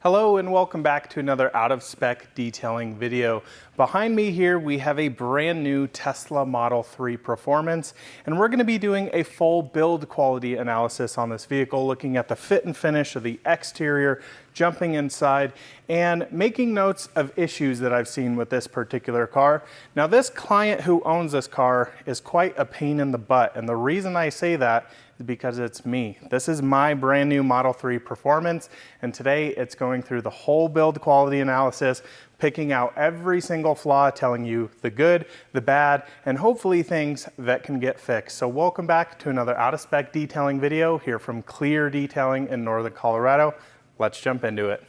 Hello and welcome back to another out of spec detailing video. Behind me here we have a brand new Tesla Model 3 Performance, and we're going to be doing a full build quality analysis on this vehicle, looking at the fit and finish of the exterior, jumping inside, and making notes of issues that I've seen with this particular car. Now this client who owns this car is quite a pain in the butt, and the reason I say that is because it's me. This is my brand new Model 3 Performance, and today it's going through the whole build quality analysis, picking out every single flaw, telling you the good, the bad, and hopefully things that can get fixed. So welcome back to another out of spec detailing video here from Clear Detailing in Northern Colorado. Let's jump into it.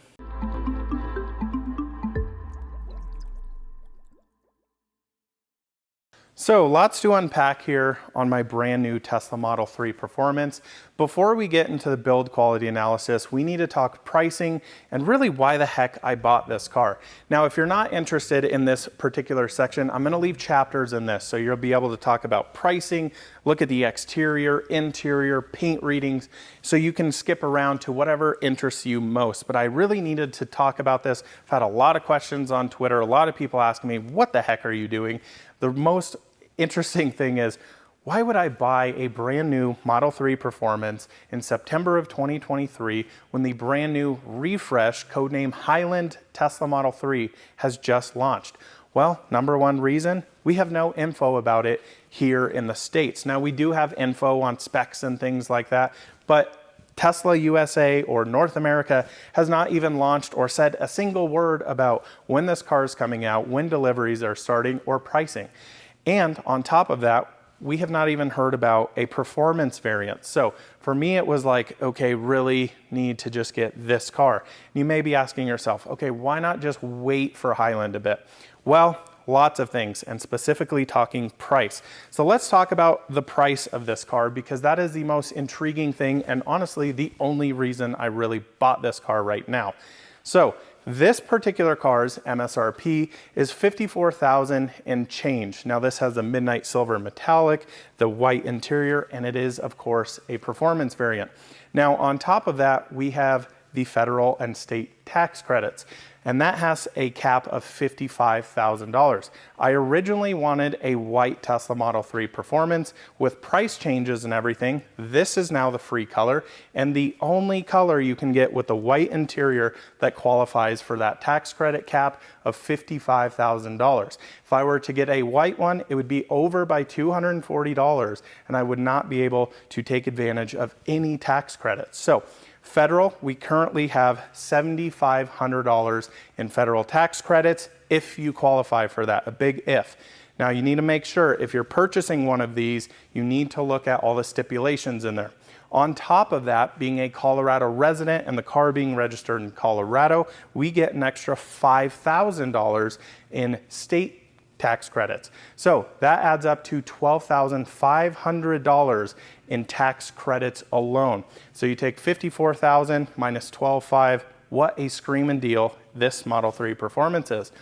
So lots to unpack here on my brand new Tesla Model 3 Performance. Before we get into the build quality analysis, we need to talk pricing and really why the heck I bought this car. Now, if you're not interested in this particular section, I'm going to leave chapters in this, so you'll be able to talk about pricing, look at the exterior, interior, paint readings, so you can skip around to whatever interests you most. But I really needed to talk about this. I've had a lot of questions on Twitter, a lot of people asking me, what the heck are you doing? The most interesting thing is, why would I buy a brand new Model 3 Performance in September of 2023 when the brand new refresh, codename Highland Tesla Model 3 has just launched? Well, number one reason, we have no info about it here in the States. Now we do have info on specs and things like that, but Tesla USA or North America has not even launched or said a single word about when this car is coming out, when deliveries are starting, or pricing. And on top of that, we have not even heard about a performance variant. So for me, it was like, okay, really need to just get this car. You may be asking yourself, okay, why not just wait for Highland a bit? Well, lots of things, and specifically talking price. So let's talk about the price of this car, because that is the most intriguing thing, and honestly, the only reason I really bought this car right now. So this particular car's MSRP is $54,000 and change. Now this has the midnight silver metallic, the white interior, and it is of course a performance variant. Now on top of that, we have the federal and state tax credits, and that has a cap of $55,000. I originally wanted a white Tesla Model 3 Performance with price changes and everything. This is now the free color, and the only color you can get with the white interior that qualifies for that tax credit cap of $55,000. If I were to get a white one, it would be over by $240, and I would not be able to take advantage of any tax credits. So federal, we currently have $7,500 in federal tax credits if you qualify for that, a big if. Now you need to make sure if you're purchasing one of these, you need to look at all the stipulations in there. On top of that, being a Colorado resident and the car being registered in Colorado, we get an extra $5,000 in state tax credits. So that adds up to $12,500 in tax credits alone. So you take $54,000 minus $12,500, what a screaming deal this Model 3 Performance is.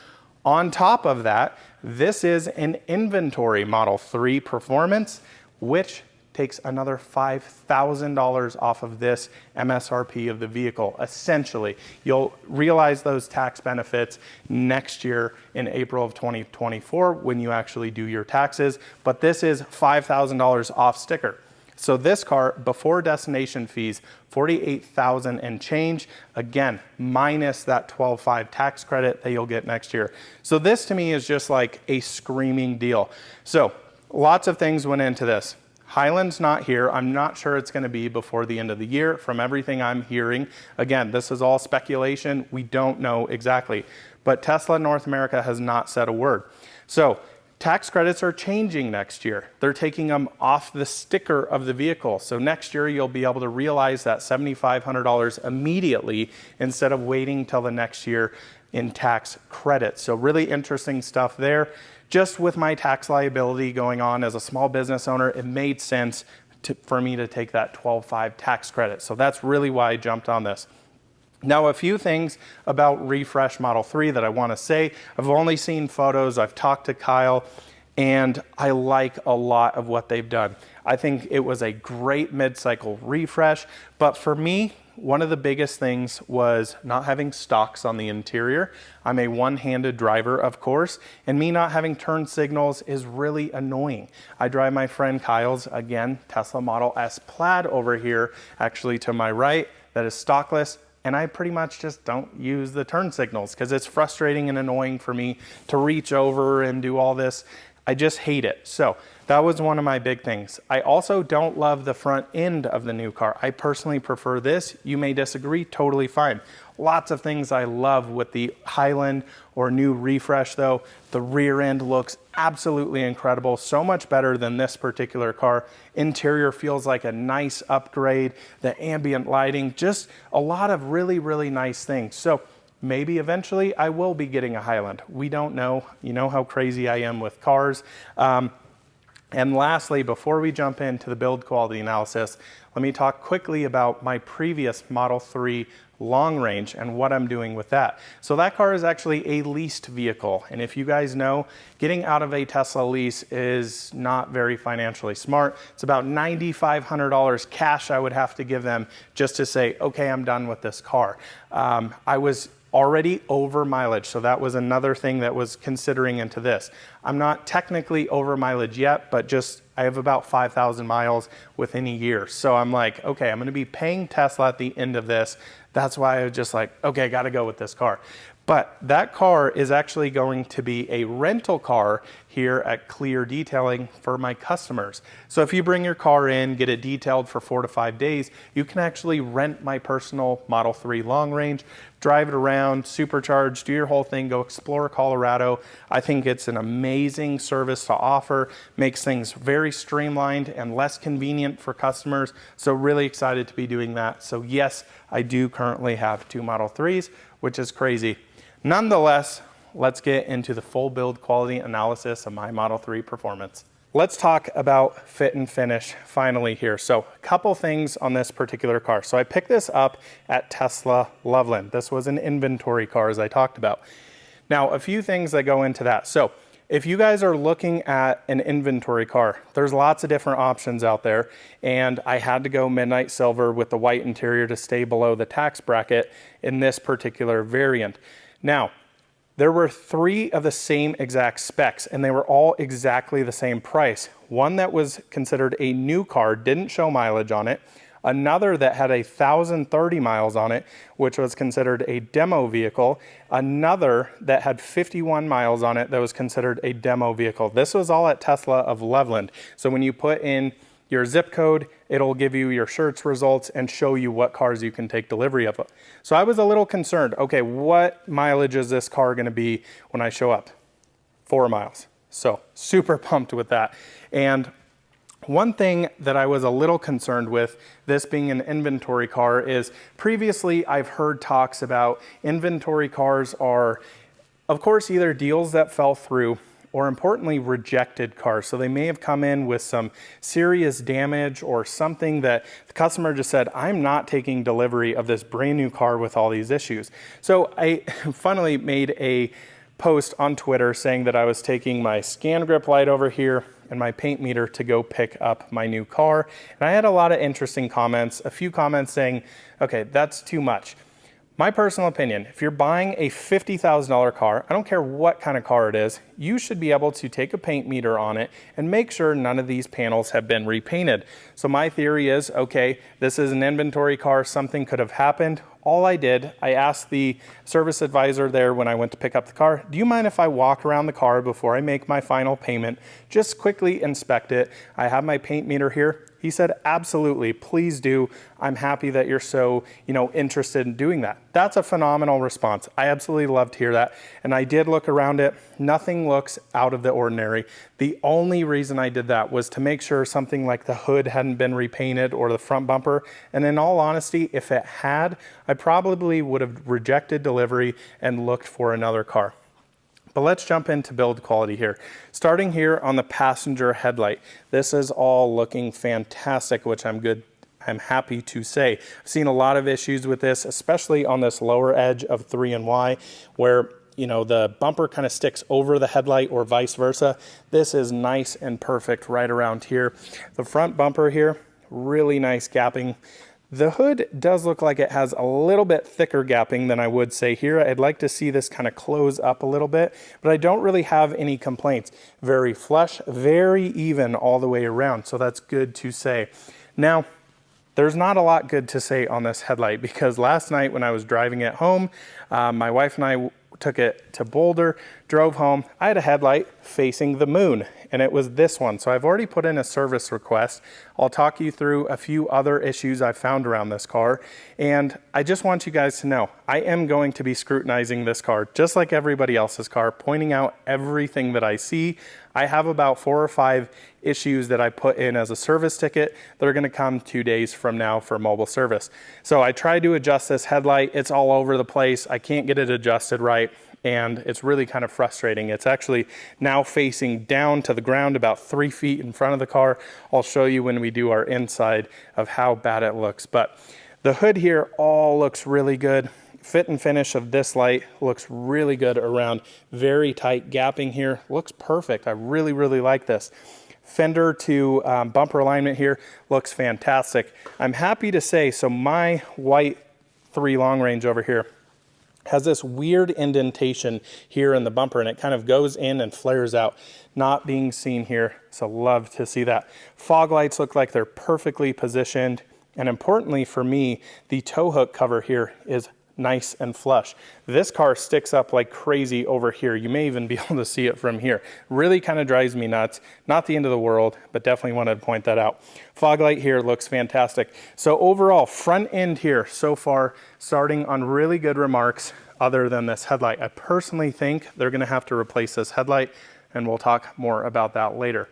On top of that, this is an inventory Model 3 Performance, which takes another $5,000 off of this MSRP of the vehicle. Essentially, you'll realize those tax benefits next year in April of 2024 when you actually do your taxes, but this is $5,000 off sticker. So this car, before destination fees, $48,000 and change, again, minus that $12,500 tax credit that you'll get next year. So this to me is just like a screaming deal. So lots of things went into this. Highland's not here. I'm not sure it's going to be before the end of the year from everything I'm hearing. Again, this is all speculation. We don't know exactly. But Tesla North America has not said a word. So tax credits are changing next year. They're taking them off the sticker of the vehicle. So next year you'll be able to realize that $7,500 immediately instead of waiting till the next year in tax credits. So really interesting stuff there. Just with my tax liability going on as a small business owner, it made sense for me to take that $12,500 tax credit. So that's really why I jumped on this. Now, a few things about Refresh Model 3 that I want to say. I've only seen photos, I've talked to Kyle, and I like a lot of what they've done. I think it was a great mid-cycle refresh, but for me, one of the biggest things was not having stocks on the interior. I'm a one-handed driver, of course, and me not having turn signals is really annoying. I drive my friend Kyle's, again, Tesla Model S Plaid over here, actually to my right, that is stockless, and I pretty much just don't use the turn signals because it's frustrating and annoying for me to reach over and do all this. I just hate it. So that was one of my big things. I also don't love the front end of the new car. I personally prefer this. You may disagree, totally fine. Lots of things I love with the Highland or new refresh though. The rear end looks absolutely incredible, so much better than this particular car. Interior feels like a nice upgrade, the ambient lighting, just a lot of really, really nice things. So maybe eventually I will be getting a Highland. We don't know. You know how crazy I am with cars. And lastly, before we jump into the build quality analysis, let me talk quickly about my previous Model 3 long range and what I'm doing with that. So that car is actually a leased vehicle. And if you guys know, getting out of a Tesla lease is not very financially smart. It's about $9,500 cash I would have to give them just to say, okay, I'm done with this car. I was already over mileage. So that was another thing that was considering into this. I'm not technically over mileage yet, but just I have about 5,000 miles within a year. So I'm like, okay, I'm going to be paying Tesla at the end of this. That's why I was just like, okay, got to go with this car. But that car is actually going to be a rental car here at Clear Detailing for my customers. So if you bring your car in, get it detailed for 4 to 5 days, you can actually rent my personal Model 3 long range, drive it around, supercharge, do your whole thing, go explore Colorado. I think it's an amazing service to offer, makes things very streamlined and less convenient for customers. So really excited to be doing that. So yes, I do currently have 2 Model 3s, which is crazy. Nonetheless, let's get into the full build quality analysis of my Model 3 performance. Let's talk about fit and finish finally here. So a couple things on this particular car. So I picked this up at Tesla Loveland. This was an inventory car as I talked about. Now, a few things that go into that. So if you guys are looking at an inventory car, there's lots of different options out there. And I had to go midnight silver with the white interior to stay below the tax bracket in this particular variant. Now, there were 3 of the same exact specs and they were all exactly the same price. One that was considered a new car, didn't show mileage on it. Another that had 1,030 miles on it, which was considered a demo vehicle. Another that had 51 miles on it that was considered a demo vehicle. This was all at Tesla of Loveland. So when you put in your zip code, it'll give you your search results and show you what cars you can take delivery of. So I was a little concerned, okay, what mileage is this car gonna be when I show up? 4 miles. So super pumped with that. And one thing that I was a little concerned with, this being an inventory car, is previously I've heard talks about inventory cars are, of course, either deals that fell through or importantly, rejected cars. So they may have come in with some serious damage or something that the customer just said, I'm not taking delivery of this brand new car with all these issues. So I finally made a post on Twitter saying that I was taking my scan grip light over here and my paint meter to go pick up my new car. And I had a lot of interesting comments, a few comments saying, okay, that's too much. My personal opinion, if you're buying a $50,000 car, I don't care what kind of car it is, you should be able to take a paint meter on it and make sure none of these panels have been repainted. So my theory is, okay, this is an inventory car, something could have happened. All I did, I asked the service advisor there when I went to pick up the car, do you mind if I walk around the car before I make my final payment? Just quickly inspect it. I have my paint meter here. He said, absolutely, please do. I'm happy that you're so, interested in doing that. That's a phenomenal response. I absolutely love to hear that. And I did look around it. Nothing looks out of the ordinary. The only reason I did that was to make sure something like the hood hadn't been repainted or the front bumper. And in all honesty, if it had, I probably would have rejected delivery and looked for another car. But let's jump into build quality here. Starting here on the passenger headlight. This is all looking fantastic, which I'm happy to say. I've seen a lot of issues with this, especially on this lower edge of 3 and Y, where the bumper kind of sticks over the headlight or vice versa. This is nice and perfect right around here. The front bumper here, really nice gapping. The hood does look like it has a little bit thicker gapping than I would say here. I'd like to see this kind of close up a little bit, but I don't really have any complaints. Very flush, very even all the way around, so that's good to say. Now, there's not a lot good to say on this headlight because last night when I was driving it home, my wife and I took it to Boulder, drove home. I had a headlight facing the moon, and it was this one. So I've already put in a service request. I'll talk you through a few other issues I found around this car. And I just want you guys to know, I am going to be scrutinizing this car just like everybody else's car, pointing out everything that I see. I have about 4 or 5 issues that I put in as a service ticket that are gonna come 2 days from now for mobile service. So I tried to adjust this headlight. It's all over the place. I can't get it adjusted right, and it's really kind of frustrating. It's actually now facing down to the ground about 3 feet in front of the car. I'll show you when we do our inside of how bad it looks. But the hood here all looks really good. Fit and finish of this light looks really good around. Very tight gapping here. Looks perfect. I really, really like this. Fender to bumper alignment here looks fantastic. I'm happy to say, so my white 3 long range over here has this weird indentation here in the bumper, and it kind of goes in and flares out. Not being seen here, so love to see that. Fog lights look like they're perfectly positioned, and importantly for me, the tow hook cover here is nice and flush. This car sticks up like crazy over here. You may even be able to see it from here. Really kind of drives me nuts. Not the end of the world, but definitely wanted to point that out. Fog light here looks fantastic. So overall, front end here so far, starting on really good remarks other than this headlight. I personally think they're gonna have to replace this headlight, and we'll talk more about that later.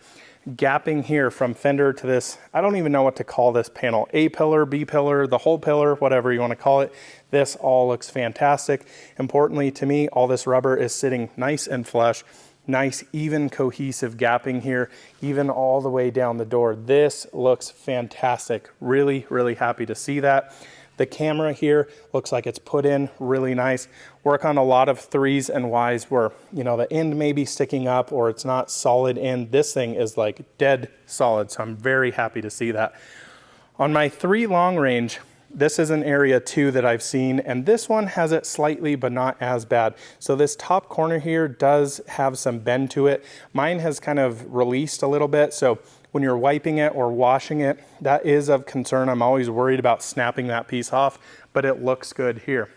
Gapping here from fender to this, I don't even know what to call this panel. A pillar, B pillar, the whole pillar, whatever you want to call it. This all looks fantastic. Importantly to me, all this rubber is sitting nice and flush. Nice, even cohesive gapping here, even all the way down the door. This looks fantastic. Really, really happy to see that. The camera here looks like it's put in really nice. Work on a lot of 3s and Ys where, you know, the end may be sticking up or it's not solid end. This thing is like dead solid, so I'm very happy to see that. On my 3 long range, this is an area 2 that I've seen, and this one has it slightly, but not as bad. So this top corner here does have some bend to it. Mine has kind of released a little bit, so when you're wiping it or washing it, that is of concern. I'm always worried about snapping that piece off, but it looks good here.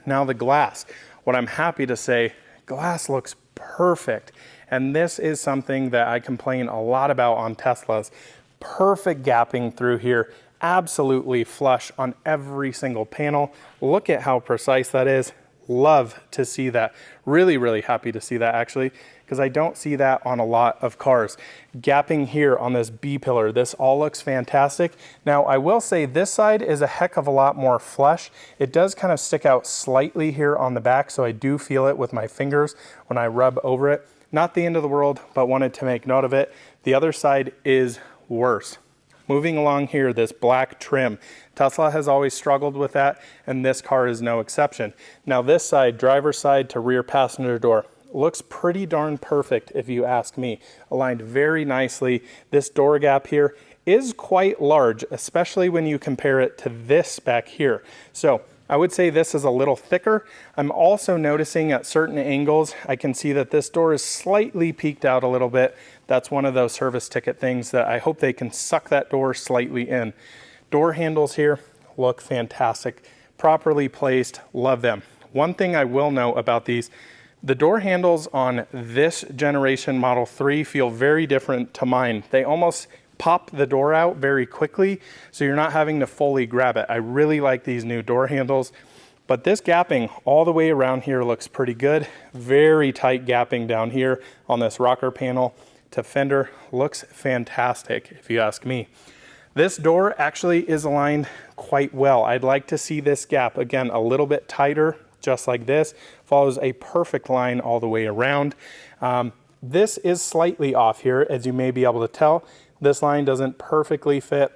Now the glass, what I'm happy to say, glass looks perfect. And this is something that I complain a lot about on Teslas. Perfect gapping through here, absolutely flush on every single panel. Look at how precise that is. Love to see that. Really, really happy to see that actually, because I don't see that on a lot of cars. Gapping here on this B pillar, this all looks fantastic. Now I will say this side is a heck of a lot more flush. It does kind of stick out slightly here on the back, so I do feel it with my fingers when I rub over it. Not the end of the world, but wanted to make note of it. The other side is worse. Moving along here, this black trim. Tesla has always struggled with that, and this car is no exception. Now this side, driver's side to rear passenger door, looks pretty darn perfect if you ask me. Aligned very nicely. This door gap here is quite large, especially when you compare it to this back here. So I would say this is a little thicker. I'm also noticing at certain angles, I can see that this door is slightly peeked out a little bit. That's one of those service ticket things that I hope they can suck that door slightly in. Door handles here look fantastic. Properly placed, love them. One thing I will know about these, the door handles on this generation Model 3 feel very different to mine. They almost pop the door out very quickly, so you're not having to fully grab it. I really like these new door handles, but this gapping all the way around here looks pretty good. Very tight gapping down here on this rocker panel to fender. Looks fantastic if you ask me. This door actually is aligned quite well. I'd like to see this gap again a little bit tighter, just like this. Follows a perfect line all the way around. This is slightly off here, as you may be able to tell. This line doesn't perfectly fit.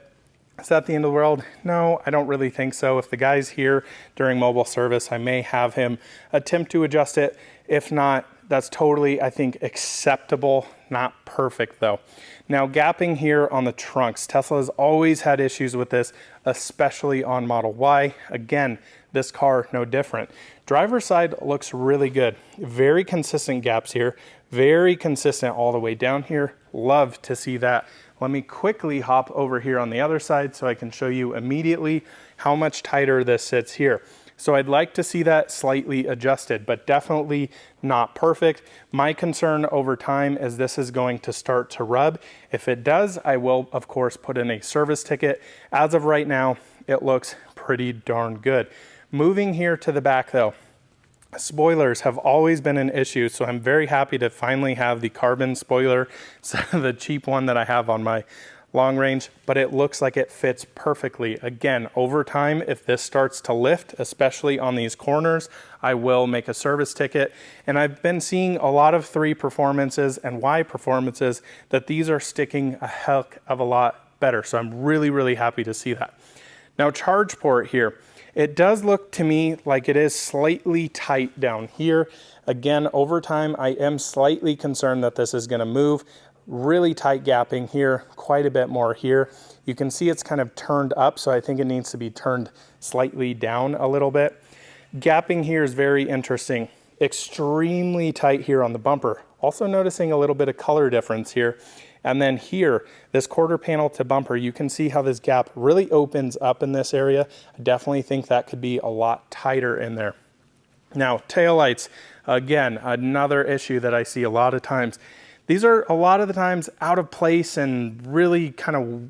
Is that the end of the world? No, I don't really think so. If the guy's here during mobile service, I may have him attempt to adjust it. If not, that's totally, I think, acceptable. Not perfect though. Now, gapping here on the trunks. Tesla has always had issues with this, especially on Model Y. Again, this car, no different. Driver's side looks really good. Very consistent gaps here. Very consistent all the way down here. Love to see that. Let me quickly hop over here on the other side so I can show you immediately how much tighter this sits here. So I'd like to see that slightly adjusted, but definitely not perfect. My concern over time is this is going to start to rub. If it does, I will, of course, put in a service ticket. As of right now, it looks pretty darn good. Moving here to the back though, spoilers have always been an issue, so I'm very happy to finally have the carbon spoiler, so the cheap one that I have on my long range, but it looks like it fits perfectly. Again, over time, if this starts to lift, especially on these corners, I will make a service ticket. And I've been seeing a lot of 3 performances and Y performances that these are sticking a heck of a lot better. So I'm really, really happy to see that. Now, charge port here. It does look to me like it is slightly tight down here. Again, over time, I am slightly concerned that this is gonna move. Really tight gapping here, quite a bit more here. You can see it's kind of turned up, so I think it needs to be turned slightly down a little bit. Gapping here is very interesting. Extremely tight here on the bumper. Also noticing a little bit of color difference here. And then here, this quarter panel to bumper, you can see how this gap really opens up in this area. I definitely think that could be a lot tighter in there. Now, taillights, again, another issue that I see a lot of times. These are a lot of the times out of place and really kind of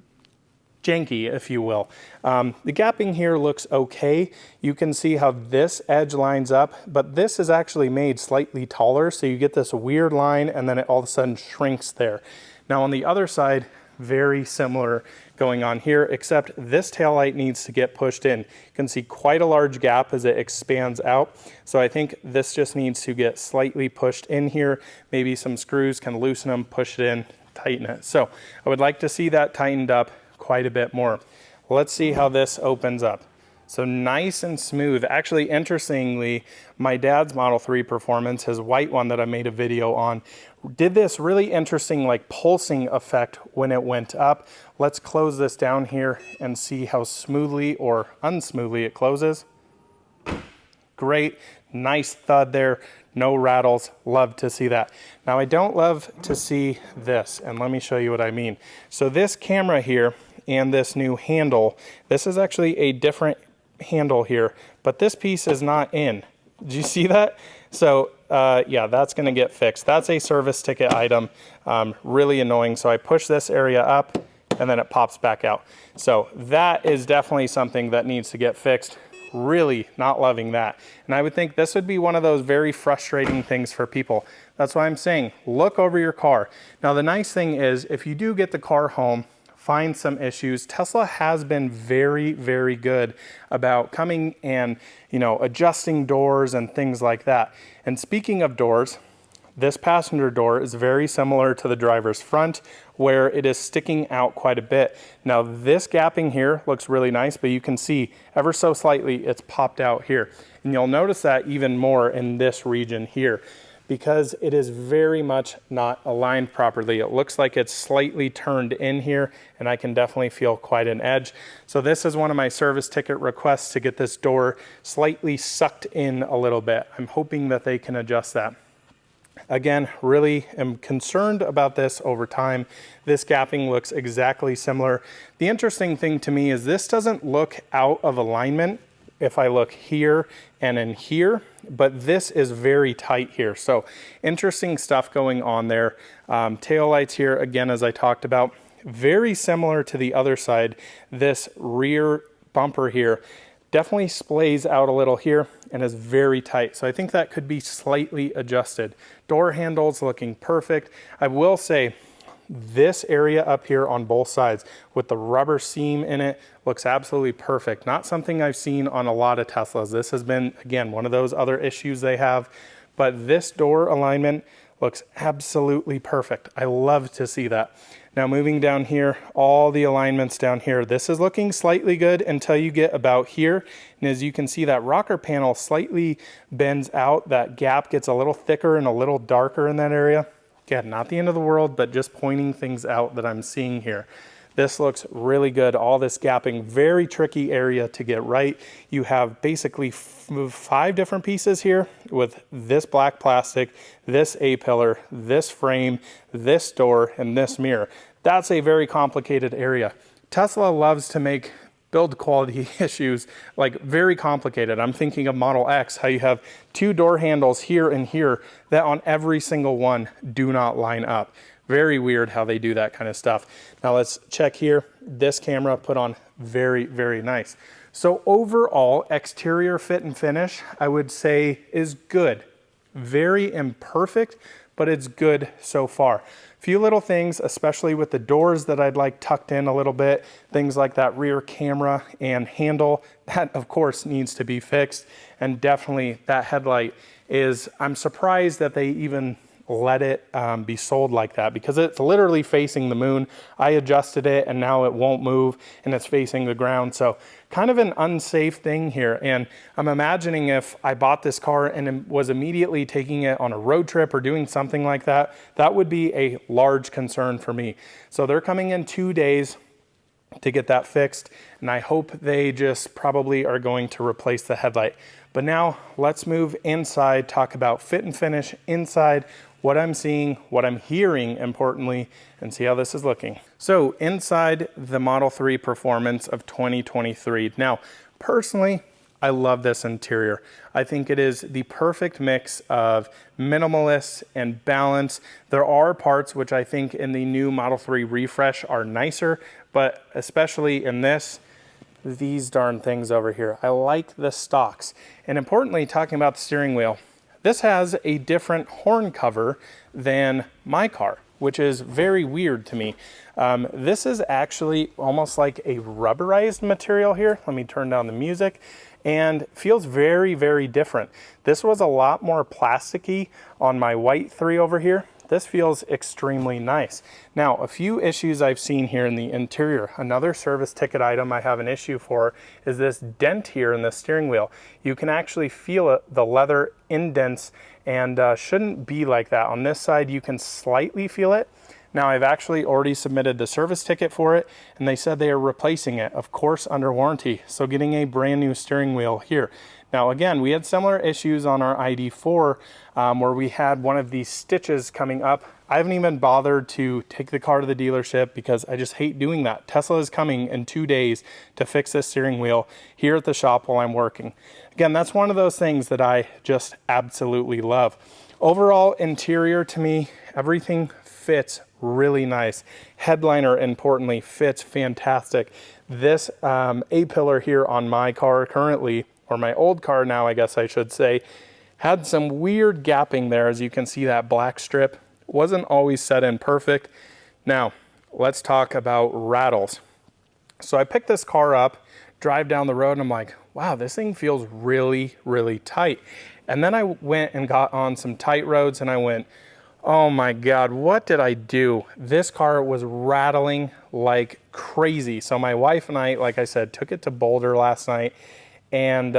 janky, if you will. The gapping here looks okay. You can see how this edge lines up, but this is actually made slightly taller, so you get this weird line and then it all of a sudden shrinks there. Now on the other side, very similar going on here, except this taillight needs to get pushed in. You can see quite a large gap as it expands out. So I think this just needs to get slightly pushed in here. Maybe some screws can loosen them, push it in, tighten it. So I would like to see that tightened up quite a bit more. Let's see how this opens up. So nice and smooth. Actually, interestingly, my dad's Model 3 Performance, his white one that I made a video on, did this really interesting like pulsing effect when it went up. Let's close this down here and see how smoothly or unsmoothly it closes. Great, nice thud there, no rattles, love to see that. Now I don't love to see this, and let me show you what I mean. So this camera here and this new handle, this is actually a different handle here, but this piece is not in. Did you see that? So yeah, that's gonna get fixed. That's a service ticket item, really annoying. So I push this area up and then it pops back out. So that is definitely something that needs to get fixed. Really not loving that. And I would think this would be one of those very frustrating things for people. That's why I'm saying, look over your car. Now the nice thing is, if you do get the car home, find some issues, Tesla has been very, very good about coming and, you know, adjusting doors and things like that. And speaking of doors, this passenger door is very similar to the driver's front, where it is sticking out quite a bit. Now this gapping here looks really nice, but you can see ever so slightly it's popped out here. And you'll notice that even more in this region here, because it is very much not aligned properly. It looks like it's slightly turned in here, and I can definitely feel quite an edge. So this is one of my service ticket requests, to get this door slightly sucked in a little bit. I'm hoping that they can adjust that. Again, really am concerned about this over time. This gapping looks exactly similar. The interesting thing to me is this doesn't look out of alignment if I look here and in here, but this is very tight here. So interesting stuff going on there. Tail lights here, again, as I talked about, very similar to the other side. This rear bumper here definitely splays out a little here and is very tight. So I think that could be slightly adjusted. Door handles looking perfect. I will say, this area up here on both sides with the rubber seam in it looks absolutely perfect. Not something I've seen on a lot of Teslas. This has been, again, one of those other issues they have, but this door alignment looks absolutely perfect. I love to see that. Now moving down here, all the alignments down here, this is looking slightly good until you get about here. And as you can see, that rocker panel slightly bends out. That gap gets a little thicker and a little darker in that area. Again, not the end of the world, but just pointing things out that I'm seeing here. This looks really good. All this gapping, very tricky area to get right. You have basically 5 different pieces here with this black plastic, this A-pillar, this frame, this door, and this mirror. That's a very complicated area. Tesla loves to make build quality issues like very complicated. I'm thinking of Model X, how you have 2 door handles here and here that on every single one do not line up. Very weird how they do that kind of stuff. Now let's check here. This camera put on very, very nice. So overall, exterior fit and finish, I would say is good. Very imperfect, but it's good so far. Few little things, especially with the doors that I'd like tucked in a little bit, things like that rear camera and handle, that of course needs to be fixed. And definitely that headlight is, I'm surprised that they even let it be sold like that, because it's literally facing the moon. I adjusted it and now it won't move and it's facing the ground. So kind of an unsafe thing here. And I'm imagining if I bought this car and was immediately taking it on a road trip or doing something like that, that would be a large concern for me. So they're coming in 2 days to get that fixed, and I hope they just probably are going to replace the headlight. But now let's move inside, talk about fit and finish inside, what I'm seeing, what I'm hearing importantly, and see how this is looking. So inside the Model 3 Performance of 2023. Now, personally, I love this interior. I think it is the perfect mix of minimalist and balance. There are parts which I think in the new Model 3 refresh are nicer, but especially in this, these darn things over here. I like the stalks. And importantly, talking about the steering wheel, this has a different horn cover than my car, which is very weird to me. This is actually almost like a rubberized material here. Let me turn down the music. And feels very, very different. This was a lot more plasticky on my white 3 over here. This feels extremely nice. Now, a few issues I've seen here in the interior. Another service ticket item I have an issue for is this dent here in the steering wheel. You can actually feel it, the leather indents, and shouldn't be like that. On this side, you can slightly feel it. Now, I've actually already submitted the service ticket for it, and they said they are replacing it, of course, under warranty. So getting a brand new steering wheel here. Now, again, we had similar issues on our ID4 where we had one of these stitches coming up. I haven't even bothered to take the car to the dealership because I just hate doing that. Tesla is coming in 2 days to fix this steering wheel here at the shop while I'm working. Again, that's one of those things that I just absolutely love. Overall interior to me, everything fits really nice. Headliner, importantly, fits fantastic. This A-pillar here on my car currently, or my old car now, I guess I should say, had some weird gapping there. As you can see, that black strip wasn't always set in perfect. Now, let's talk about rattles. So I picked this car up, drive down the road, and I'm like, wow, this thing feels really, really tight. And then I went and got on some tight roads and I went, oh my God, what did I do? This car was rattling like crazy. So my wife and I, like I said, took it to Boulder last night. And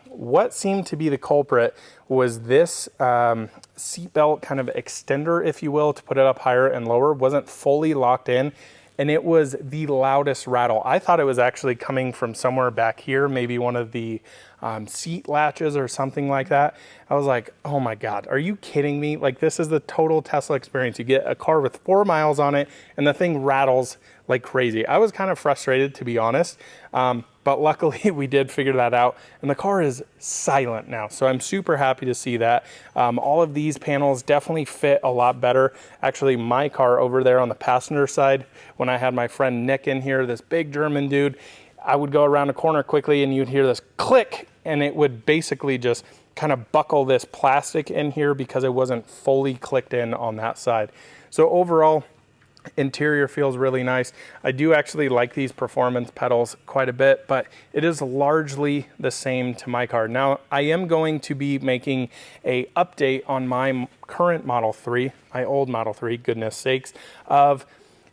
what seemed to be the culprit was this seatbelt kind of extender, if you will, to put it up higher and lower, wasn't fully locked in. And it was the loudest rattle. I thought it was actually coming from somewhere back here, maybe one of the seat latches or something like that. I was like, oh my God, are you kidding me? Like, this is the total Tesla experience. You get a car with 4 miles on it and the thing rattles like crazy. I was kind of frustrated, to be honest. But luckily we did figure that out and the car is silent now. So I'm super happy to see that. All of these panels definitely fit a lot better. Actually, my car over there on the passenger side, when I had my friend Nick in here, this big German dude, I would go around a corner quickly and you'd hear this click and it would basically just kind of buckle this plastic in here because it wasn't fully clicked in on that side. So overall, Interior feels really nice. I do actually like these performance pedals quite a bit, but it is largely the same to my car. Now, I am going to be making a update on my current Model 3, my old Model 3, goodness sakes, of,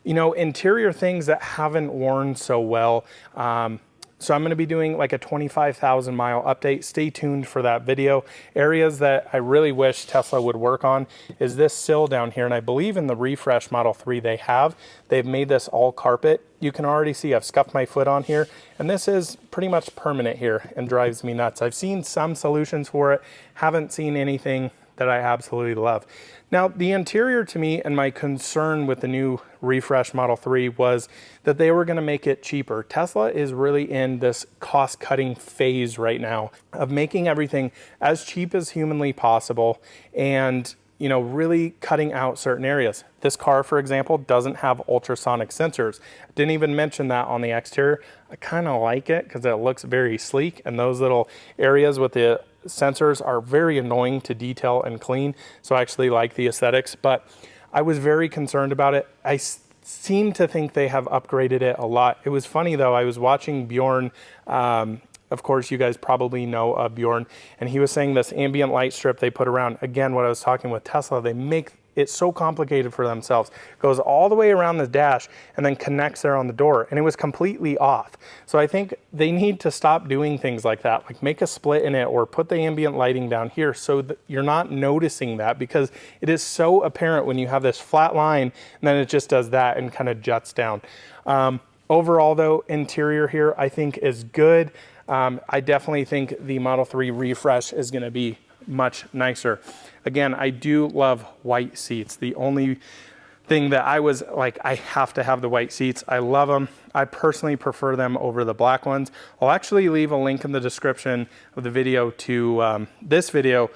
you know, interior things that haven't worn so well. So I'm going to be doing like a 25,000 mile update. Stay tuned for that video. Areas that I really wish Tesla would work on is this sill down here. And I believe in the refresh Model 3 they've made this all carpet. You can already see I've scuffed my foot on here. And this is pretty much permanent here and drives me nuts. I've seen some solutions for it. Haven't seen anything that I absolutely love. Now, the interior to me and my concern with the new refresh Model 3 was that they were going to make it cheaper. Tesla is really in this cost-cutting phase right now of making everything as cheap as humanly possible and, you know, really cutting out certain areas. This car, for example, doesn't have ultrasonic sensors. Didn't even mention that on the exterior. I kind of like it because it looks very sleek, and those little areas with the sensors are very annoying to detail and clean. So I actually like the aesthetics, but I was very concerned about it. I seem to think they have upgraded it a lot. It was funny though, I was watching Bjorn, of course, you guys probably know of Bjorn, and he was saying this ambient light strip they put around, again, what I was talking with Tesla, they make it so complicated for themselves. Goes all the way around the dash and then connects there on the door, and it was completely off. So I think they need to stop doing things like that, like make a split in it or put the ambient lighting down here so that you're not noticing that, because it is so apparent when you have this flat line and then it just does that and kind of juts down. Overall though, interior here I think is good. I definitely think the Model 3 refresh is going to be much nicer. Again, I do love white seats. The only thing that I was like, I have to have the white seats. I love them. I personally prefer them over the black ones. I'll actually leave a link in the description of the video to this video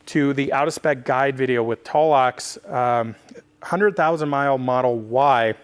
to the out of spec guide video with Tolok's 100,000 mile Model Y.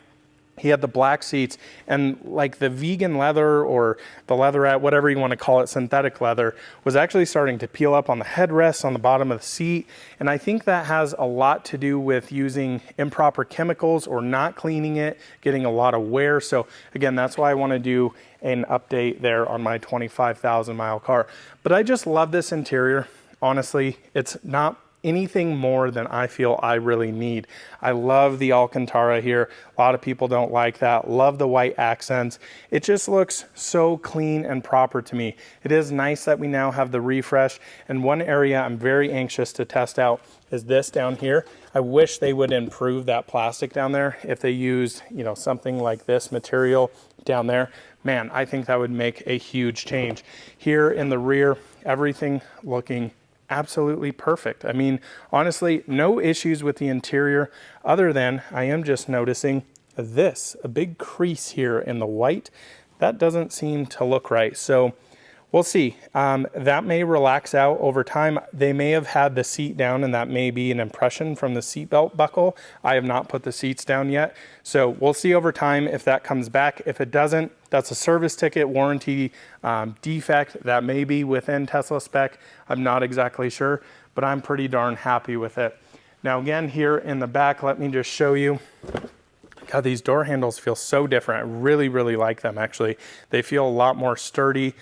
He had the black seats, and like the vegan leather or the leatherette, whatever you want to call it, synthetic leather, was actually starting to peel up on the headrests on the bottom of the seat. And I think that has a lot to do with using improper chemicals or not cleaning it, getting a lot of wear. So again, that's why I want to do an update there on my 25,000 mile car. But I just love this interior. Honestly, it's not anything more than I feel I really need. I love the Alcantara here. A lot of people don't like that. Love the white accents. It just looks so clean and proper to me. It is nice that we now have the refresh. And one area I'm very anxious to test out is this down here. I wish they would improve that plastic down there. If they used, you know, something like this material down there, man, I think that would make a huge change. Here in the rear, everything looking absolutely perfect. I mean, honestly, no issues with the interior other than I am just noticing this, a big crease here in the white. That doesn't seem to look right. So we'll see. That may relax out over time. They may have had the seat down and that may be an impression from the seatbelt buckle. I have not put the seats down yet. So we'll see over time if that comes back. If it doesn't, that's a service ticket, warranty defect that may be within Tesla spec. I'm not exactly sure, but I'm pretty darn happy with it. Now again, here in the back, let me just show you. God, these door handles feel so different. I really, really like them actually. They feel a lot more sturdy.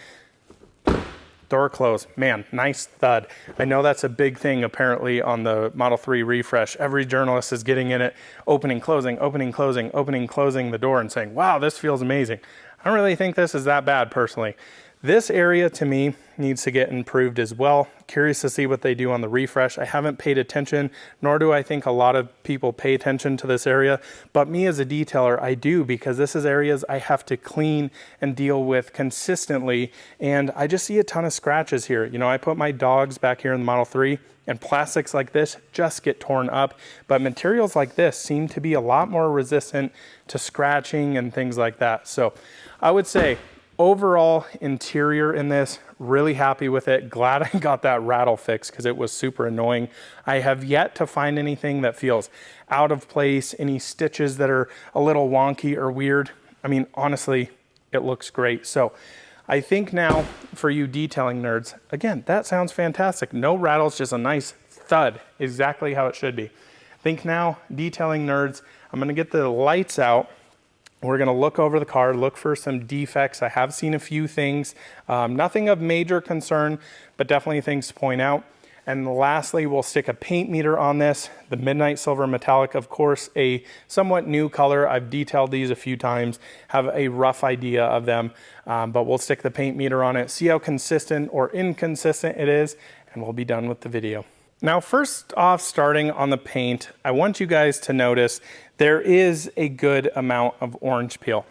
Door close, man, nice thud. I know that's a big thing apparently on the Model 3 refresh. Every journalist is getting in it, opening, closing, opening, closing, opening, closing the door and saying, wow, this feels amazing. I don't really think this is that bad personally. This area to me needs to get improved as well. Curious to see what they do on the refresh. I haven't paid attention, nor do I think a lot of people pay attention to this area, but me as a detailer, I do, because this is areas I have to clean and deal with consistently, and I just see a ton of scratches here. You know, I put my dogs back here in the Model 3, and plastics like this just get torn up, but materials like this seem to be a lot more resistant to scratching and things like that. So I would say, overall interior in this, really happy with it. Glad I got that rattle fixed because it was super annoying. I have yet to find anything that feels out of place, any stitches that are a little wonky or weird. I mean, honestly, it looks great. So I think now for you detailing nerds, again, that sounds fantastic. No rattles, just a nice thud, exactly how it should be. Think now, detailing nerds. I'm gonna get the lights out. We're gonna look over the car, look for some defects. I have seen a few things, nothing of major concern, but definitely things to point out. And lastly, we'll stick a paint meter on this. The Midnight Silver Metallic, of course, a somewhat new color. I've detailed these a few times, have a rough idea of them, but we'll stick the paint meter on it, see how consistent or inconsistent it is, and we'll be done with the video. Now, first off, starting on the paint, I want you guys to notice there is a good amount of orange peel.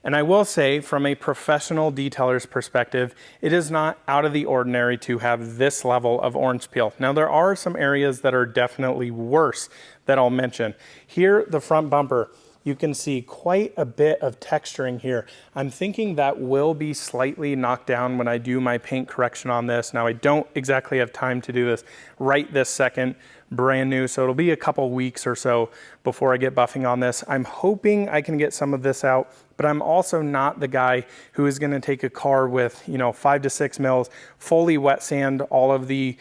And I will say, from a professional detailer's perspective, it is not out of the ordinary to have this level of orange peel. Now, there are some areas that are definitely worse that I'll mention. Here, the front bumper, you can see quite a bit of texturing here. I'm thinking that will be slightly knocked down when I do my paint correction on this. Now, I don't exactly have time to do this right this second, brand new, so it'll be a couple weeks or so before I get buffing on this. I'm hoping I can get some of this out, but I'm also not the guy who is gonna take a car with, 5 to 6 mils, fully wet sand all of the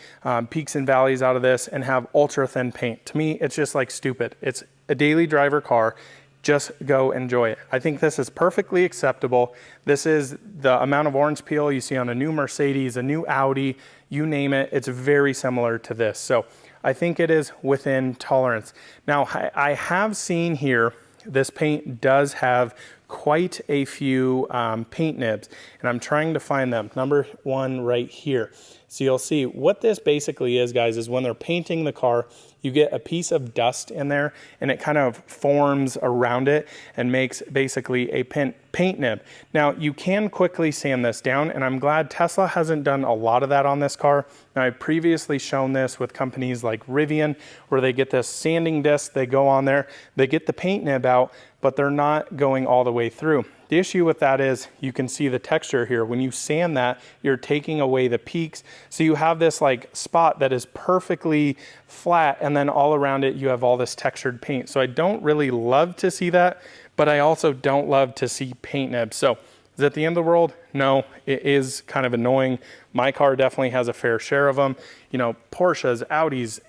peaks and valleys out of this and have ultra thin paint. To me, it's just like stupid. It's a daily driver car. Just go enjoy it. I think this is perfectly acceptable. This is the amount of orange peel you see on a new Mercedes, a new Audi, you name it. It's very similar to this. So I think it is within tolerance. Now, I have seen here, this paint does have quite a few paint nibs, and I'm trying to find them. Number one right here. So you'll see what this basically is, guys, is when they're painting the car, you get a piece of dust in there and it kind of forms around it and makes basically a paint nib. Now, you can quickly sand this down, and I'm glad Tesla hasn't done a lot of that on this car. Now, I've previously shown this with companies like Rivian, where they get this sanding disc, they go on there, they get the paint nib out, but they're not going all the way through. The issue with that is you can see the texture here. When you sand that, you're taking away the peaks. So you have this like spot that is perfectly flat, and then all around it, you have all this textured paint. So I don't really love to see that, but I also don't love to see paint nibs. So is it the end of the world? No, it is kind of annoying. My car definitely has a fair share of them. Porsches, Audis,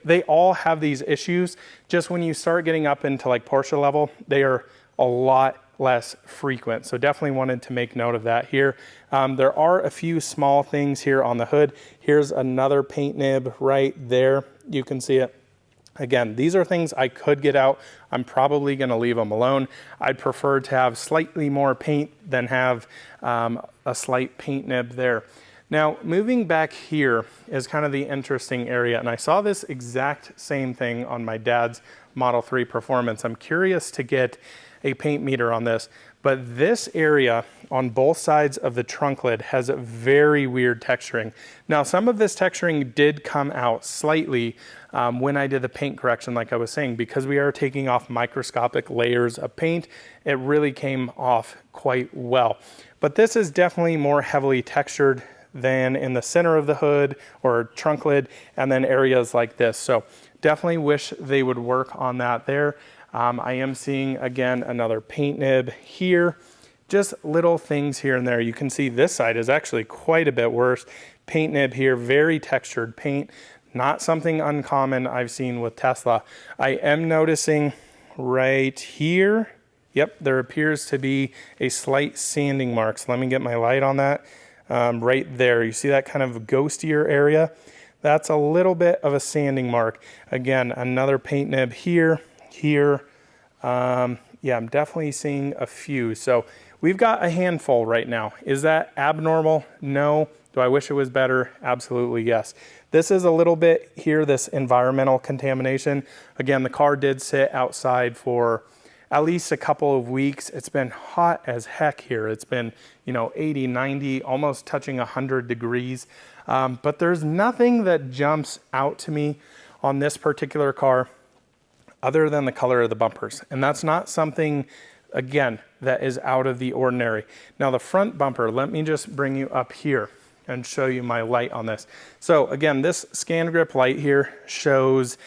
they all have these issues. Just when you start getting up into like Porsche level, they are a lot less frequent. So definitely wanted to make note of that here. There are a few small things here on the hood. Here's another paint nib right there. You can see it. Again, these are things I could get out. I'm probably gonna leave them alone. I'd prefer to have slightly more paint than have a slight paint nib there. Now, moving back here is kind of the interesting area, and I saw this exact same thing on my dad's Model 3 Performance. I'm curious to get a paint meter on this, but this area on both sides of the trunk lid has a very weird texturing. Now, some of this texturing did come out slightly when I did the paint correction, like I was saying, because we are taking off microscopic layers of paint, it really came off quite well. But this is definitely more heavily textured than in the center of the hood or trunk lid, and then areas like this. So definitely wish they would work on that there. I am seeing, again, another paint nib here. Just little things here and there. You can see this side is actually quite a bit worse. Paint nib here, very textured paint. Not something uncommon I've seen with Tesla. I am noticing right here, yep, there appears to be a slight sanding mark. So let me get my light on that. Right there, you see that kind of ghostier area? That's a little bit of a sanding mark. Again, another paint nib here. Yeah, I'm definitely seeing a few. So we've got a handful right now. Is that abnormal? No. Do I wish it was better? Absolutely yes. This is a little bit here, this environmental contamination. Again, the car did sit outside for at least a couple of weeks. It's been hot as heck here. It's been, 80, 90, almost touching 100 degrees. But there's nothing that jumps out to me on this particular car other than the color of the bumpers. And that's not something, again, that is out of the ordinary. Now the front bumper, let me just bring you up here. and show you my light on this. So again, this scan grip light here shows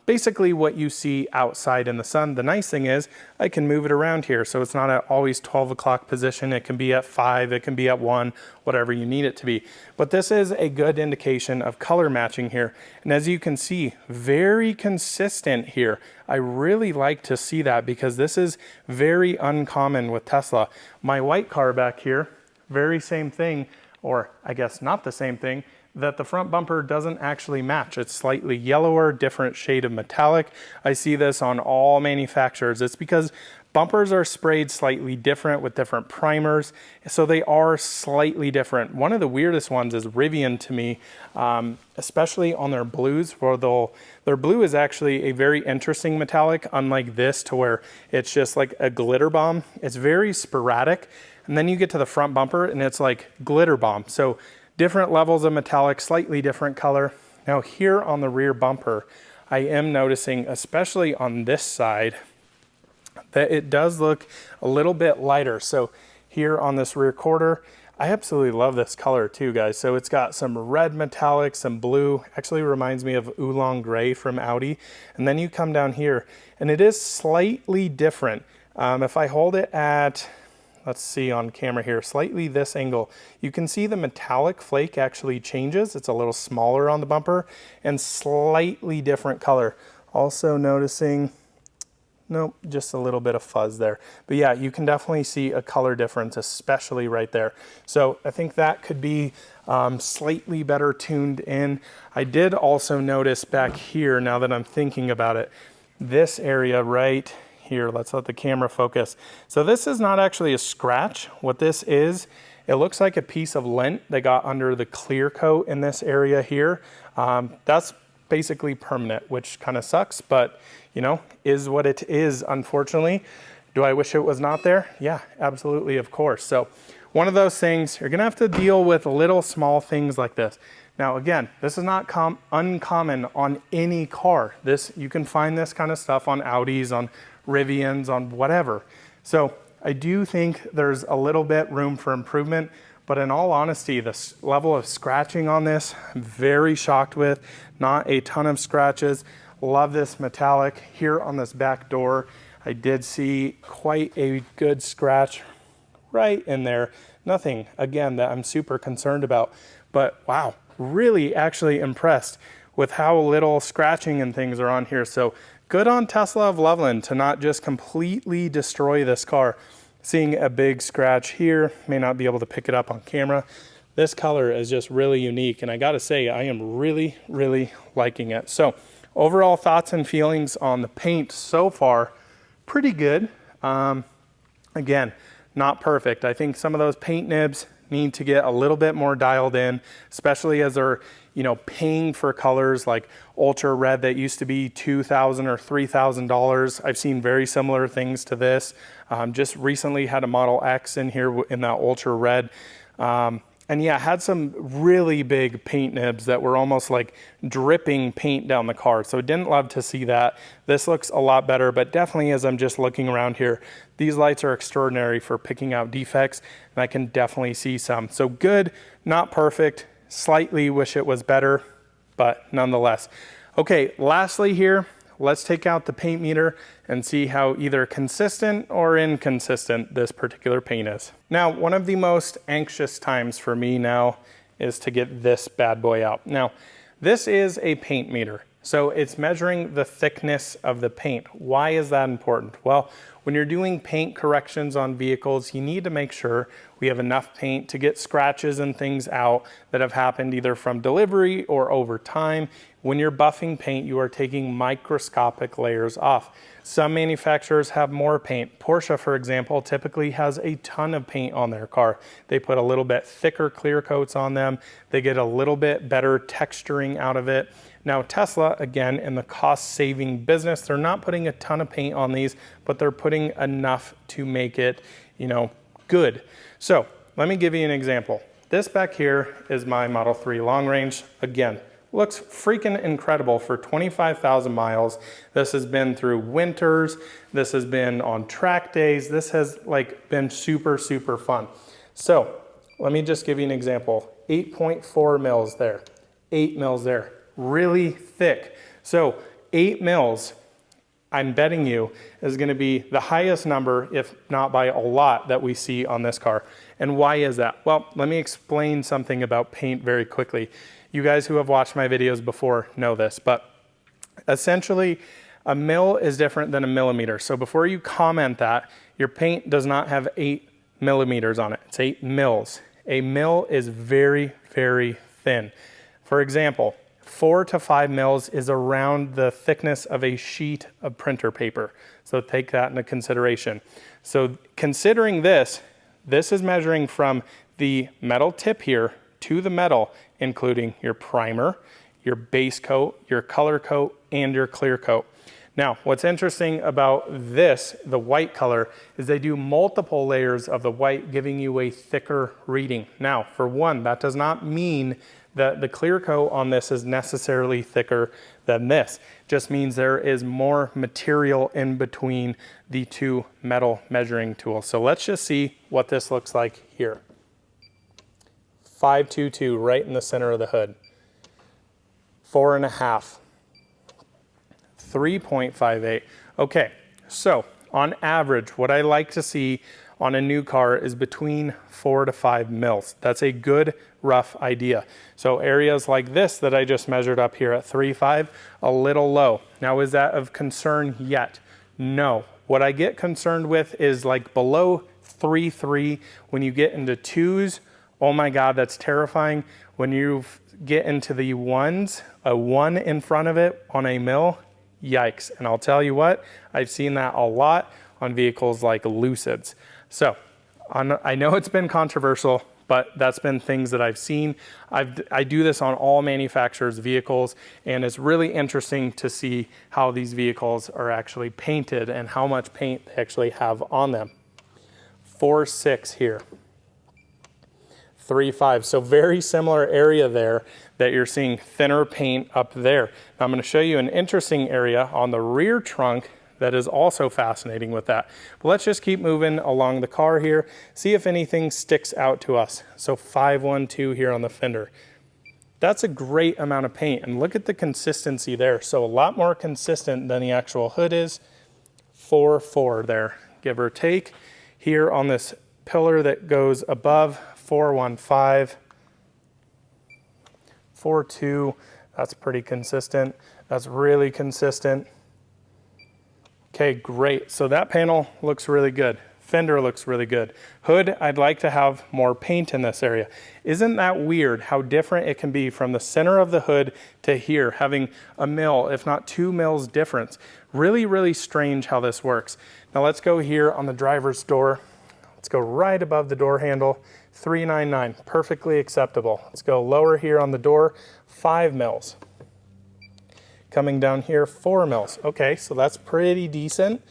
basically what you see outside in the sun. The nice thing is I can move it around here, so it's not at always 12 o'clock position. It can be at 5, it can be at 1, whatever you need it to be. But this is a good indication of color matching here. And as you can see, very consistent here. I really like to see that because this is very uncommon with Tesla. My white car back here, very same thing, or I guess not the same thing, that the front bumper doesn't actually match. It's slightly yellower, different shade of metallic. I see this on all manufacturers. It's because bumpers are sprayed slightly different with different primers, so they are slightly different. One of the weirdest ones is Rivian to me, especially on their blues, where their blue is actually a very interesting metallic, unlike this to where it's just like a glitter bomb. It's very sporadic, and then you get to the front bumper and it's like glitter bomb. So different levels of metallic, slightly different color. Now here on the rear bumper, I am noticing, especially on this side, that it does look a little bit lighter. So here on this rear quarter, I absolutely love this color too, guys. So it's got some red metallic, some blue, actually reminds me of oolong gray from Audi. And then you come down here and it is slightly different. If I hold it at, let's see on camera here, slightly this angle, you can see the metallic flake actually changes. It's a little smaller on the bumper and slightly different color. Also noticing, nope, just a little bit of fuzz there. But yeah, you can definitely see a color difference, especially right there. So I think that could be slightly better tuned in. I did also notice back here, now that I'm thinking about it, this area right here, let's let the camera focus. So this is not actually a scratch. What this is, it looks like a piece of lint that got under the clear coat in this area here. That's basically permanent, which kind of sucks, but you know, is what it is, unfortunately. Do I wish it was not there? Yeah, absolutely, of course. So one of those things, you're gonna have to deal with little small things like this. Now again, this is not uncommon on any car. You can find this kind of stuff on Audis, on Rivians, on whatever. So I do think there's a little bit room for improvement, but in all honesty, the level of scratching on this, I'm very shocked with. Not a ton of scratches. Love this metallic. Here on this back door, I did see quite a good scratch right in there. Nothing, again, that I'm super concerned about, but wow, really actually impressed with how little scratching and things are on here. So good on Tesla of Loveland to not just completely destroy this car. Seeing a big scratch here, may not be able to pick it up on camera. This color is just really unique, and I gotta say, I am really, really liking it. So overall thoughts and feelings on the paint so far, pretty good. Again, not perfect. I think some of those paint nibs need to get a little bit more dialed in, especially as they're, you know, paying for colors like ultra red that used to be $2,000 or $3,000. I've seen very similar things to this. Just recently had a Model X in here in that ultra red. And yeah, had some really big paint nibs that were almost like dripping paint down the car. So didn't love to see that. This looks a lot better, but definitely as I'm just looking around here, these lights are extraordinary for picking out defects, and I can definitely see some. So good, not perfect, slightly wish it was better, but nonetheless. Okay, lastly here, let's take out the paint meter and see how either consistent or inconsistent this particular paint is. Now, one of the most anxious times for me now is to get this bad boy out. Now, this is a paint meter, so it's measuring the thickness of the paint. Why is that important? Well, when you're doing paint corrections on vehicles, you need to make sure we have enough paint to get scratches and things out that have happened either from delivery or over time. When you're buffing paint, you are taking microscopic layers off. Some manufacturers have more paint. Porsche, for example, typically has a ton of paint on their car. They put a little bit thicker clear coats on them. They get a little bit better texturing out of it. Now Tesla, again, in the cost-saving business, they're not putting a ton of paint on these, but they're putting enough to make it, you know, good. So let me give you an example. This back here is my Model 3 long range. Again, looks freaking incredible for 25,000 miles. This has been through winters. This has been on track days. This has like been super, super fun. So let me just give you an example. 8.4 mils there, 8 mils there, really thick. So 8 mils, I'm betting you, is gonna be the highest number, if not by a lot, that we see on this car. And why is that? Well, let me explain something about paint very quickly. You guys who have watched my videos before know this, but essentially a mil is different than a millimeter. So before you comment that, your paint does not have 8 millimeters on it, it's 8 mils. A mil is very, very thin. For example, 4 to 5 mils is around the thickness of a sheet of printer paper. So take that into consideration. So considering this is measuring from the metal tip here to the metal, including your primer, your base coat, your color coat, and your clear coat. Now, what's interesting about this, the white color, is they do multiple layers of the white, giving you a thicker reading. Now, for one, that does not mean that the clear coat on this is necessarily thicker than this. It just means there is more material in between the two metal measuring tools. So let's just see what this looks like here. 522 right in the center of the hood. 4.5. 3.58. Okay, so on average, what I like to see on a new car is between 4 to 5 mils. That's a good rough idea. So areas like this that I just measured up here at 3.5, a little low. Now, is that of concern yet? No. What I get concerned with is like below 3.3, when you get into 2s, oh my God, that's terrifying. When you get into the 1s, a 1 in front of it on a mil, yikes. And I'll tell you what, I've seen that a lot on vehicles like Lucids. So I know it's been controversial, but that's been things that I've seen. I do this on all manufacturers' vehicles, and it's really interesting to see how these vehicles are actually painted and how much paint they actually have on them. 4.6 here. 3.5, so very similar area there that you're seeing thinner paint up there. Now I'm going to show you an interesting area on the rear trunk that is also fascinating with that. But let's just keep moving along the car here, see if anything sticks out to us. So 512 here on the fender. That's a great amount of paint, and look at the consistency there. So a lot more consistent than the actual hood is. 4.4 there, give or take. Here on this pillar that goes above, 4.15, 4.2, that's pretty consistent. That's really consistent. Okay, great. So that panel looks really good. Fender looks really good. Hood, I'd like to have more paint in this area. Isn't that weird how different it can be from the center of the hood to here, having a mil, if not 2 mils difference? Really, really strange how this works. Now let's go here on the driver's door. Let's go right above the door handle. 399, perfectly acceptable. Let's go lower here on the door, 5 mils. Coming down here, 4 mils. Okay, so that's pretty decent.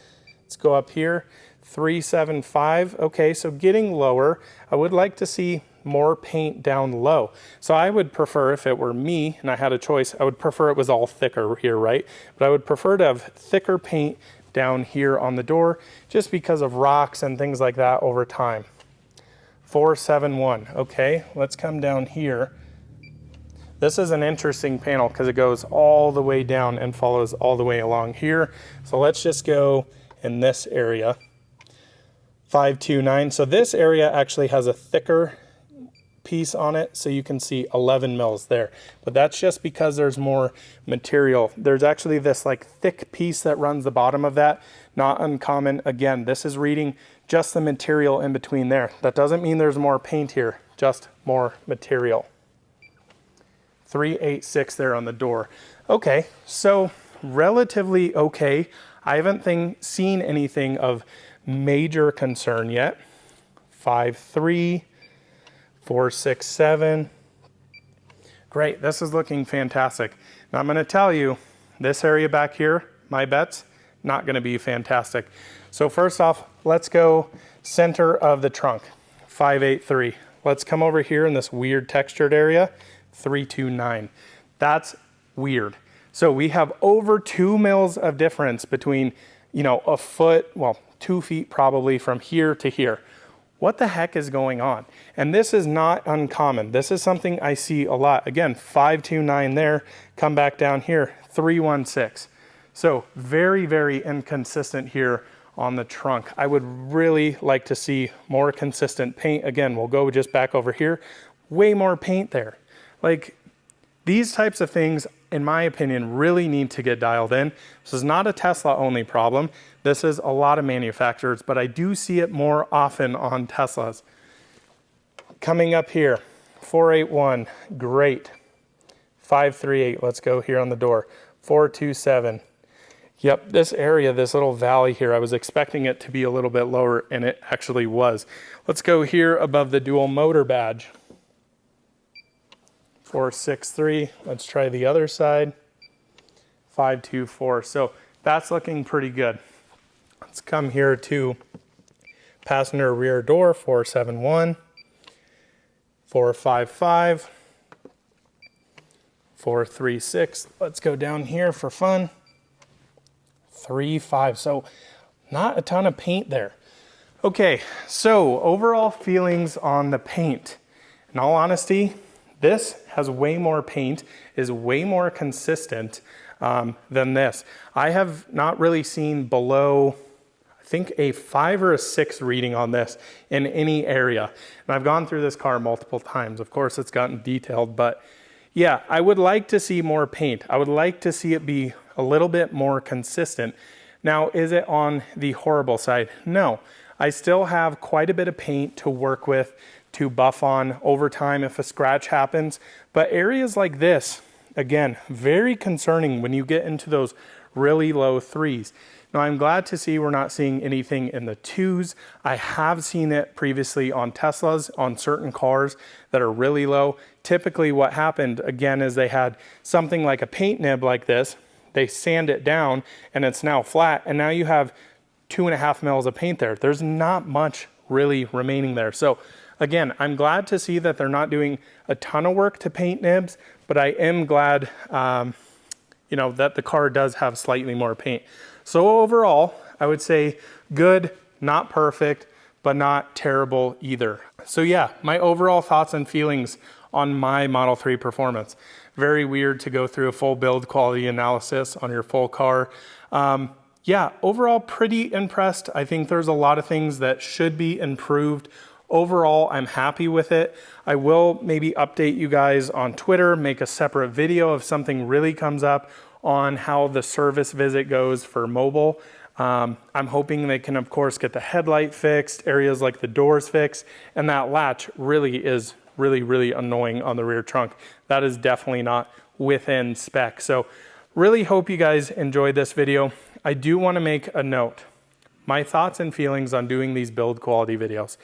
Let's go up here, 375. Okay, so getting lower. I would like to see more paint down low. So I would prefer, if it were me and I had a choice, I would prefer it was all thicker here, right? But I would prefer to have thicker paint down here on the door just because of rocks and things like that over time. 471. Okay, let's come down here. This is an interesting panel because it goes all the way down and follows all the way along here. So let's just go in this area. 529. So this area actually has a thicker piece on it, so you can see 11 mils there. But that's just because there's more material. There's actually this like thick piece that runs the bottom of that. Not uncommon. Again, this is reading just the material in between there. That doesn't mean there's more paint here, just more material. 386 there on the door. Okay, so relatively okay. I haven't seen anything of major concern yet. 5.3, 4.67. Great, this is looking fantastic. Now I'm going to tell you, this area back here, my bet's not going to be fantastic. So first off, let's go center of the trunk, 5.83. Let's come over here in this weird textured area, 3.29. That's weird. So we have over 2 mils of difference between, a foot, well, 2 feet probably from here to here. what the heck is going on? And this is not uncommon. This is something I see a lot. Again, 529 there, come back down here, 316. So very, very inconsistent here on the trunk. I would really like to see more consistent paint. Again, we'll go just back over here, way more paint there. Like, these types of things, in my opinion, really need to get dialed in. This is not a Tesla only problem. This is a lot of manufacturers, but I do see it more often on Teslas. Coming up here, 481, great. 538, let's go here on the door. 427. Yep, this area, this little valley here, I was expecting it to be a little bit lower, and it actually was. Let's go here above the dual motor badge. 463, let's try the other side. 524, so that's looking pretty good. Let's come here to passenger rear door, 471, 455, 436. Let's go down here for fun. 3.5, so not a ton of paint there. Okay, so overall feelings on the paint. In all honesty, this has way more paint, is way more consistent than this. I have not really seen below, I think, a 5 or a 6 reading on this in any area. And I've gone through this car multiple times. Of course, it's gotten detailed, but yeah, I would like to see more paint. I would like to see it be a little bit more consistent. Now, is it on the horrible side? No. I still have quite a bit of paint to work with, to buff on over time if a scratch happens. But areas like this, again, very concerning when you get into those really low 3s. Now, I'm glad to see we're not seeing anything in the 2s. I have seen it previously on Teslas, on certain cars that are really low. Typically what happened, again, is they had something like a paint nib like this. They sand it down and it's now flat, and now you have 2.5 mils of paint there. There's not much really remaining there. So again, I'm glad to see that they're not doing a ton of work to paint nibs, but I am glad you know, that the car does have slightly more paint. So overall, I would say good, not perfect, but not terrible either. So yeah, my overall thoughts and feelings on my Model 3 Performance. Very weird to go through a full build quality analysis on your full car. Yeah, overall pretty impressed. I think there's a lot of things that should be improved. Overall, I'm happy with it. I will maybe update you guys on Twitter, make a separate video if something really comes up on how the service visit goes for mobile. I'm hoping they can, of course, get the headlight fixed, areas like the doors fixed, and that latch really is really annoying on the rear trunk. That is definitely not within spec. So really hope you guys enjoyed this video. I do want to make a note. My thoughts and feelings on doing these build quality videos.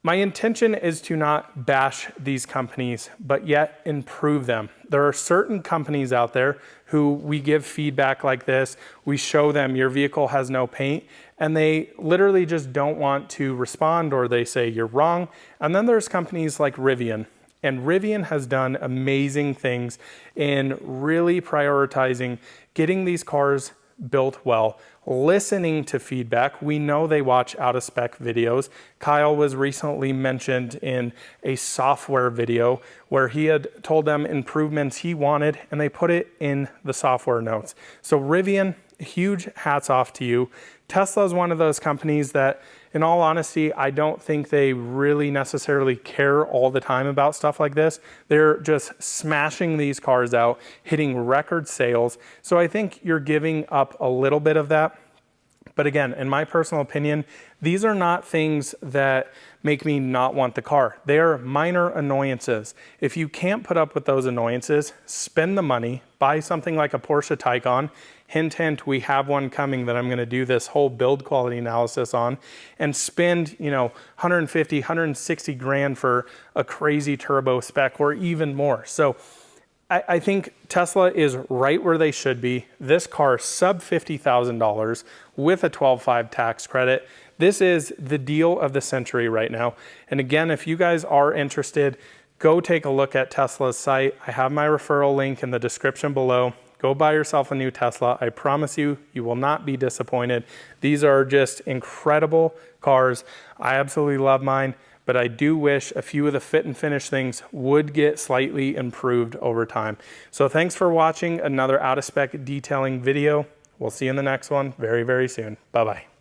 My intention is to not bash these companies, but yet improve them. There are certain companies out there who we give feedback like this. We show them your vehicle has no paint, and they literally just don't want to respond, or they say you're wrong. And then there's companies like Rivian. And Rivian has done amazing things in really prioritizing getting these cars built well, listening to feedback. We know they watch out of spec videos. Kyle was recently mentioned in a software video where he had told them improvements he wanted, and they put it in the software notes. So Rivian, huge hats off to you. Tesla is one of those companies that, in all honesty, I don't think they really necessarily care all the time about stuff like this. They're just smashing these cars out, hitting record sales. So I think you're giving up a little bit of that. But again, in my personal opinion, these are not things that make me not want the car. They are minor annoyances. If you can't put up with those annoyances, spend the money, buy something like a Porsche Taycan. Hint, hint, we have one coming that I'm gonna do this whole build quality analysis on, and spend, you know, 150, 160 grand for a crazy turbo spec or even more. So I think Tesla is right where they should be. This car, sub $50,000 with a 12.5 tax credit. This is the deal of the century right now. And again, if you guys are interested, go take a look at Tesla's site. I have my referral link in the description below. Go buy yourself a new Tesla. I promise you, you will not be disappointed. These are just incredible cars. I absolutely love mine, but I do wish a few of the fit and finish things would get slightly improved over time. So thanks for watching another out of spec detailing video. We'll see you in the next one very, very soon. Bye-bye.